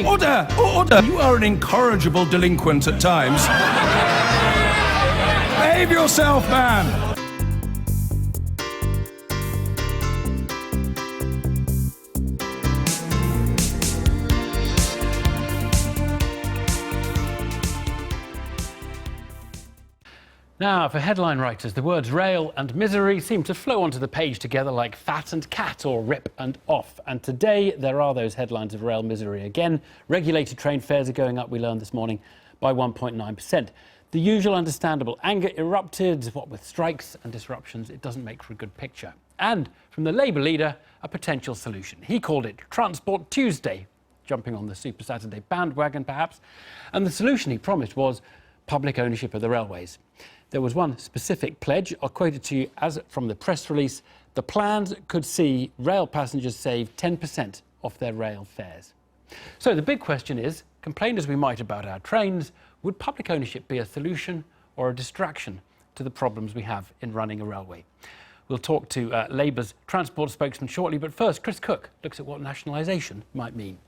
Order! Order! You are an incorrigible delinquent at times. Behave yourself, man! Now, for headline writers, the words rail and misery seem to flow onto the page together like fat and cat or rip and off. And today there are those headlines of rail misery again. Regulated train fares are going up, we learned this morning, by 1.9%. The usual understandable anger erupted. What with strikes and disruptions, it doesn't make for a good picture. And from the Labour leader, a potential solution. He called it Transport Tuesday, jumping on the Super Saturday bandwagon perhaps. And the solution he promised was public ownership of the railways. There was one specific pledge. I'll quote it to you as from the press release. The plans could see rail passengers save 10% off their rail fares. So the big question is, complain as we might about our trains, would public ownership be a solution or a distraction to the problems we have in running a railway? We'll talk to Labour's transport spokesman shortly, but first, Chris Cook looks at what nationalisation might mean.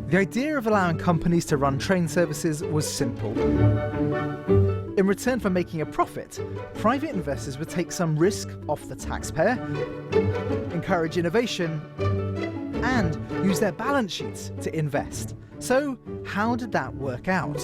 The idea of allowing companies to run train services was simple. In return for making a profit, private investors would take some risk off the taxpayer, encourage innovation, and use their balance sheets to invest. So, how did that work out?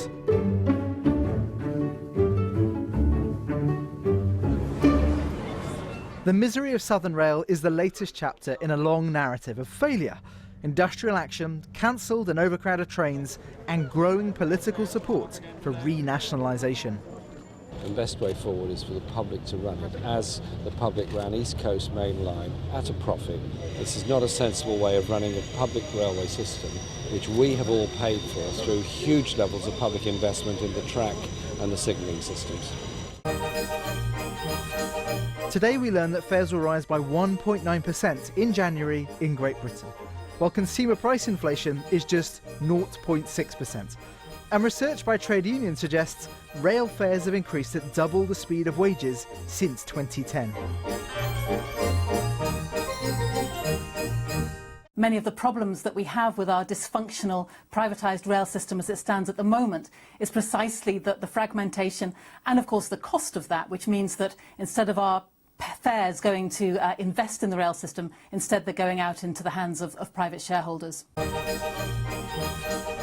The misery of Southern Rail is the latest chapter in a long narrative of failure. Industrial action, cancelled and overcrowded trains, and growing political support for renationalisation. The best way forward is for the public to run it as the public ran East Coast Main Line at a profit. This is not a sensible way of running a public railway system, which we have all paid for through huge levels of public investment in the track and the signalling systems. Today we learn that fares will rise by 1.9% in January in Great Britain, while consumer price inflation is just 0.6%. And research by trade unions suggests rail fares have increased at double the speed of wages since 2010. Many of the problems that we have with our dysfunctional privatised rail system as it stands at the moment is precisely the fragmentation and, of course, the cost of that, which means that instead of our fares going to invest in the rail system, instead they're going out into the hands of private shareholders.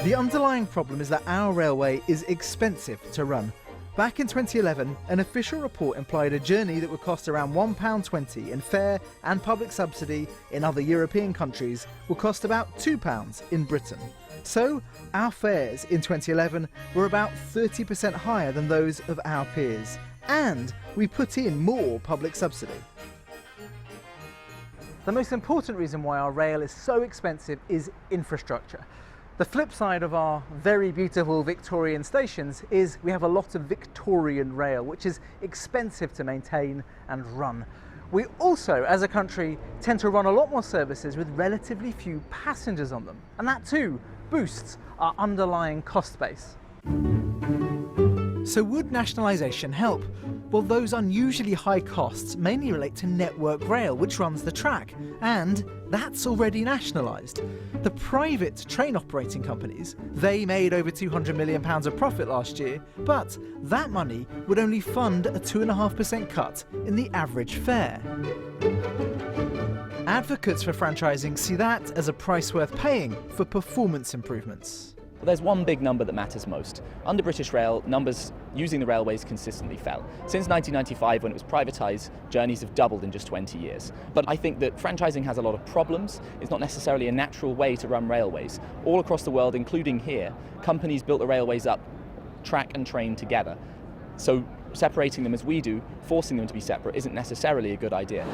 The underlying problem is that our railway is expensive to run. Back in 2011, an official report implied a journey that would cost around £1.20 in fare and public subsidy in other European countries will cost about £2 in Britain. So, our fares in 2011 were about 30% higher than those of our peers. And we put in more public subsidy. The most important reason why our rail is so expensive is infrastructure. The flip side of our very beautiful Victorian stations is we have a lot of Victorian rail, which is expensive to maintain and run. We also, as a country, tend to run a lot more services with relatively few passengers on them. And that too boosts our underlying cost base. So would nationalisation help? Well, those unusually high costs mainly relate to Network Rail, which runs the track, and that's already nationalised. The private train operating companies, they made over £200 million of profit last year, but that money would only fund a 2.5% cut in the average fare. Advocates for franchising see that as a price worth paying for performance improvements. Well, there's one big number that matters most. Under British Rail, numbers using the railways consistently fell. Since 1995, when it was privatised, journeys have doubled in just 20 years. But I think that franchising has a lot of problems. It's not necessarily a natural way to run railways. All across the world, including here, companies built the railways up, track and train together. So separating them as we do, forcing them to be separate, isn't necessarily a good idea.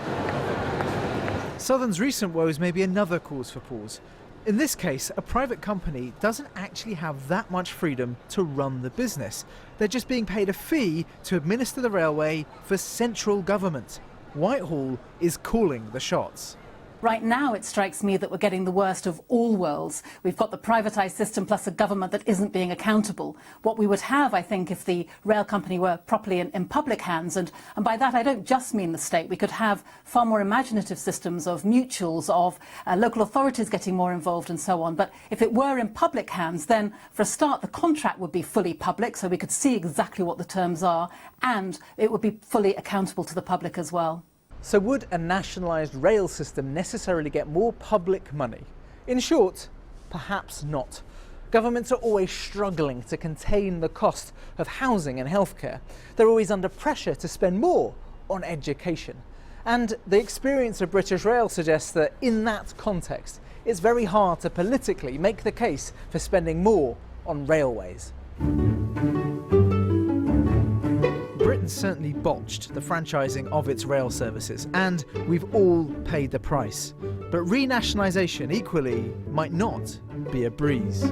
Southern's recent woes may be another cause for pause. In this case, a private company doesn't actually have that much freedom to run the business. They're just being paid a fee to administer the railway for central government. Whitehall is calling the shots. Right now, it strikes me that we're getting the worst of all worlds. We've got the privatised system plus a government that isn't being accountable. What we would have, I think, if the rail company were properly in public hands, and by that I don't just mean the state, we could have far more imaginative systems of mutuals, of local authorities getting more involved and so on. But if it were in public hands, then for a start, the contract would be fully public, so we could see exactly what the terms are, and it would be fully accountable to the public as well. So would a nationalised rail system necessarily get more public money? In short, perhaps not. Governments are always struggling to contain the cost of housing and healthcare. They're always under pressure to spend more on education. And the experience of British Rail suggests that in that context, it's very hard to politically make the case for spending more on railways. Britain certainly botched the franchising of its rail services, and we've all paid the price. But renationalisation equally might not be a breeze.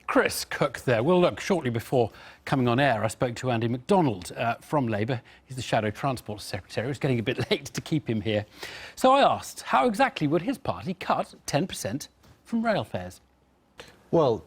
Chris Cook there. Well, look, shortly before coming on air, I spoke to Andy MacDonald from Labour. He's the Shadow Transport Secretary. It was getting a bit late to keep him here. So I asked, how exactly would his party cut 10% from rail fares? Well,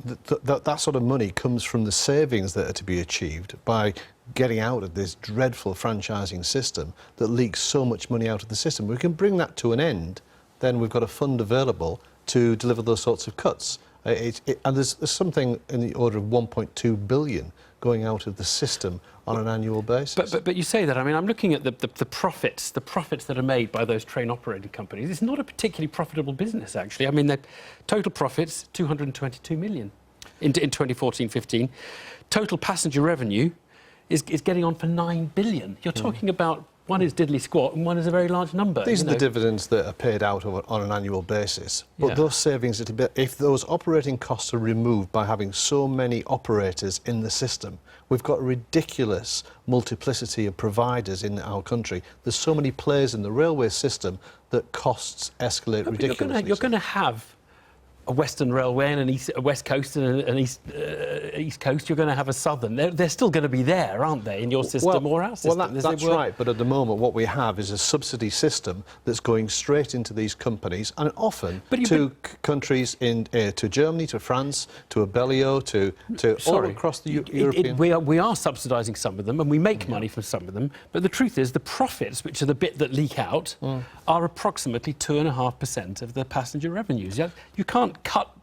that sort of money comes from the savings that are to be achieved by getting out of this dreadful franchising system that leaks so much money out of the system. We can bring that to an end, then we've got a fund available to deliver those sorts of cuts. And there's something in the order of 1.2 billion going out of the system on an annual basis. But you say that, I mean, I'm looking at the profits that are made by those train operating companies. It's not a particularly profitable business, actually. I mean, their total profits, 222 million in 2014-15. Total passenger revenue is getting on for 9 billion. You're talking about one is diddly squat and one is a very large number. These are the dividends that are paid out on an annual basis. But those savings, if those operating costs are removed by having so many operators in the system, we've got a ridiculous multiplicity of providers in our country. There's so many players in the railway system that costs escalate ridiculously. You're going to have a Western Railway and a West Coast and an East Coast. You're going to have a Southern. They're still going to be there, aren't they, in your system or our system? Well, that's right. But at the moment, what we have is a subsidy system that's going straight into these companies and often to countries to Germany, to France, to Abellio, to all across the European... We are subsidising some of them and we make money from some of them. But the truth is the profits, which are the bit that leak out, are approximately 2.5% of the passenger revenues. You can't cut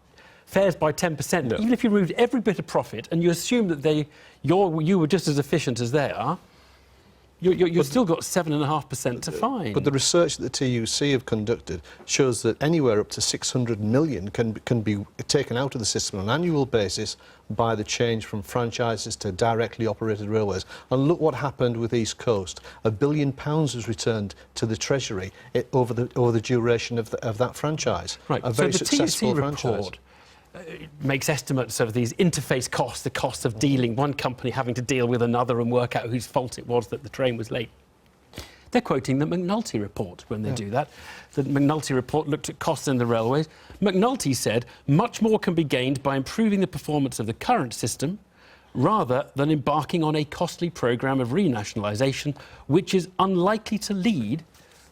fares by 10%, no. Even if you removed every bit of profit and you assume that you were just as efficient as they are, you've still got 7.5% to find. But the research that the TUC have conducted shows that anywhere up to 600 million can be taken out of the system on an annual basis by the change from franchises to directly operated railways. And look what happened with East Coast. £1 billion was returned to the Treasury over the duration of that franchise. Right. A very successful franchise. Report makes estimates of these interface costs, the cost of dealing, one company having to deal with another and work out whose fault it was that the train was late. They're quoting the McNulty report when they do that. The McNulty report looked at costs in the railways. McNulty said much more can be gained by improving the performance of the current system rather than embarking on a costly programme of renationalisation, which is unlikely to lead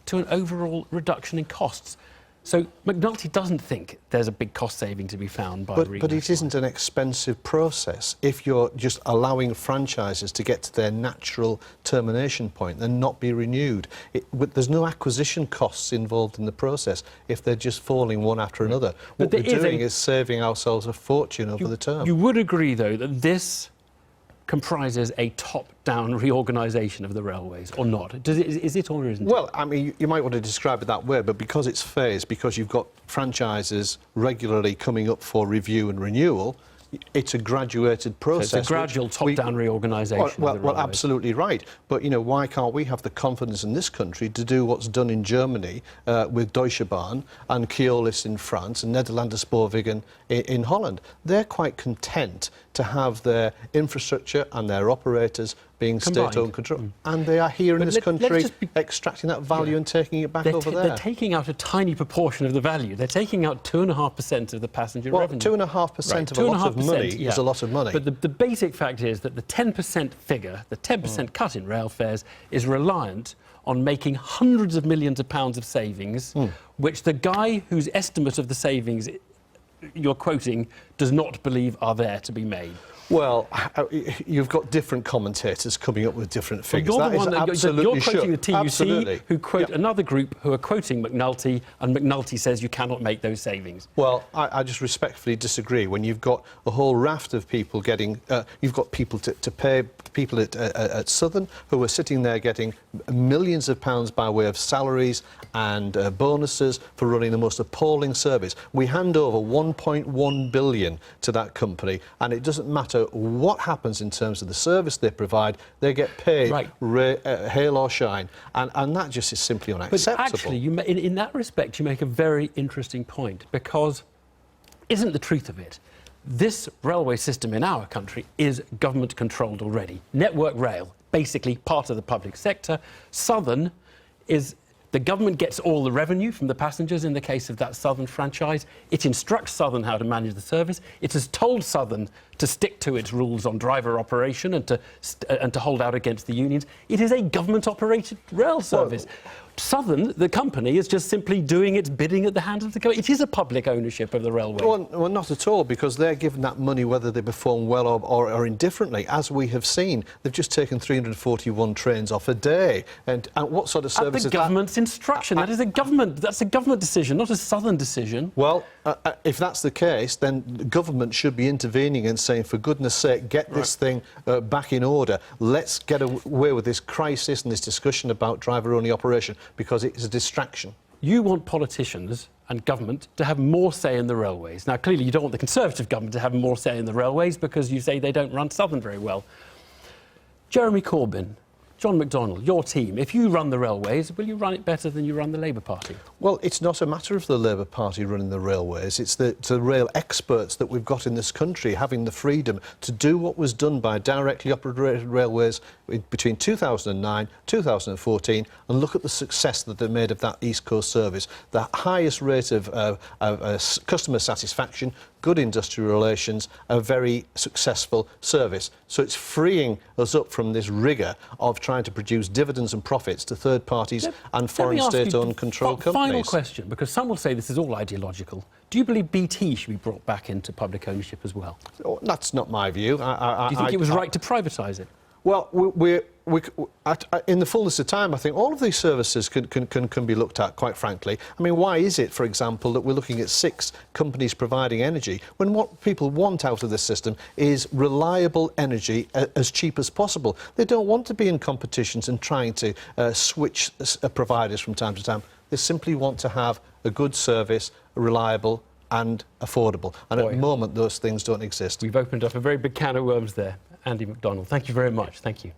to an overall reduction in costs. So McNulty doesn't think there's a big cost saving to be found by renationalisation. But it isn't an expensive process if you're just allowing franchises to get to their natural termination point and not be renewed. There's no acquisition costs involved in the process if they're just falling one after another. What we're doing is saving ourselves a fortune over the term. You would agree, though, that this comprises a top-down reorganisation of the railways, or not? Is it or isn't it? Well, I mean, you might want to describe it that way, but because it's phased, because you've got franchises regularly coming up for review and renewal, it's a graduated process. So it's a gradual top-down reorganisation. Well, absolutely right. But, you know, why can't we have the confidence in this country to do what's done in Germany with Deutsche Bahn and Keolis in France and Nederlandse Spoorwegen in Holland? They're quite content to have their infrastructure and their operators being state-owned control. And they are here in this country extracting that value and taking it back over there. They're taking out a tiny proportion of the value. They're taking out 2.5% of the passenger revenue. 2.5% of a lot of money is a lot of money. But the basic fact is that the 10% figure, the 10% cut in rail fares, is reliant on making hundreds of millions of pounds of savings, which the guy whose estimate of the savings you're quoting does not believe are there to be made. Well, you've got different commentators coming up with different figures. Well, you're absolutely quoting the TUC, absolutely. who quote another group who are quoting McNulty, and McNulty says you cannot make those savings. Well, I just respectfully disagree. When you've got a whole raft of people getting... you've got people to pay people at Southern who are sitting there getting millions of pounds by way of salaries and bonuses for running the most appalling service. We hand over 1.1 billion to that company, and it doesn't matter what happens in terms of the service they provide, they get paid hail or shine, and that just is simply unacceptable. But actually, in that respect, you make a very interesting point, because isn't the truth of it, this railway system in our country is government-controlled already. Network Rail, basically part of the public sector. Southern is... The government gets all the revenue from the passengers in the case of that Southern franchise. It instructs Southern how to manage the service. It has told Southern to stick to its rules on driver operation and to hold out against the unions. It is a government-operated rail service. Southern, the company, is just simply doing its bidding at the hands of the government. It is a public ownership of the railway. Well, not at all, because they're given that money whether they perform well or indifferently. As we have seen, they've just taken 341 trains off a day. And what sort of service is that? At the government's instruction. That's a government decision, not a Southern decision. Well, if that's the case, then the government should be intervening and saying, for goodness sake, get this thing back in order. Let's get away with this crisis and this discussion about driver-only operation, because it is a distraction. You want politicians and government to have more say in the railways. Now, clearly, you don't want the Conservative government to have more say in the railways because you say they don't run Southern very well. Jeremy Corbyn, John McDonnell, your team, if you run the railways, will you run it better than you run the Labour Party? Well, it's not a matter of the Labour Party running the railways. It's the rail experts that we've got in this country having the freedom to do what was done by directly operated railways between 2009, 2014, and look at the success that they made of that East Coast service. The highest rate of customer satisfaction, good industrial relations, a very successful service. So it's freeing us up from this rigour of trying to produce dividends and profits to third parties and foreign state-owned control companies. Final question, because some will say this is all ideological. Do you believe BT should be brought back into public ownership as well? Oh, that's not my view. Do you think it was right to privatise it? Well, in the fullness of time, I think all of these services can be looked at, quite frankly. I mean, why is it, for example, that we're looking at 6 companies providing energy when what people want out of this system is reliable energy as cheap as possible? They don't want to be in competitions and trying to switch providers from time to time. They simply want to have a good service, reliable and affordable. And at the moment, those things don't exist. We've opened up a very big can of worms there. Andy McDonald, thank you very much. Thank you.